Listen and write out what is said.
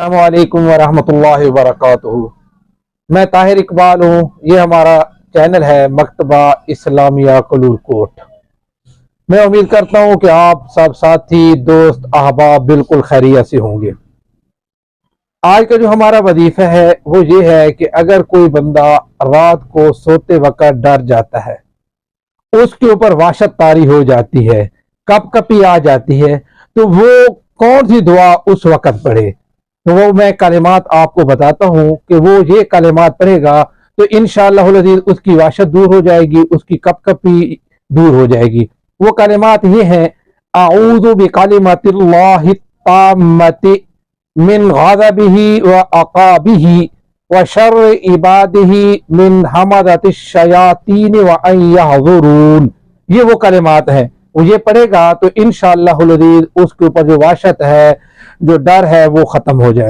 अस्सलामु अलैकुम वरहमतुल्लाहि वबरकातुहू। मैं ताहिर इकबाल हूँ। ये हमारा चैनल है मकतबा इस्लामिया कलूरकोट। मैं उम्मीद करता हूँ कि आप सब साथी दोस्त अहबाब बिल्कुल खैरियत से होंगे। आज का जो हमारा वजीफा है वो ये है कि अगर कोई बंदा रात को सोते वक्त डर जाता है, उसके ऊपर वहशत तारी हो जाती है, कपकपी आ जाती है, तो वो कौन सी दुआ उस वक्त पढ़े। तो वो मैं कलिमात आपको बताता हूँ कि वो ये कलिमात पढ़ेगा तो इंशाअल्लाह उसकी वहशत दूर हो जाएगी, उसकी कपकपी दूर हो जाएगी। वो कलिमात ये हैं, अऊज़ु बिकलिमातिल्लाहि ताम्मति मिन गज़बिही व अक़ाबिही व शर्रि इबादिही मिन हमज़तिश शयातीन व अन यहज़ुरून। ये वो कलिमात हैं, वो ये पढ़ेगा तो इंशाअल्लाह उसके ऊपर जो वहशत है, जो डर है, वो खत्म हो जाए।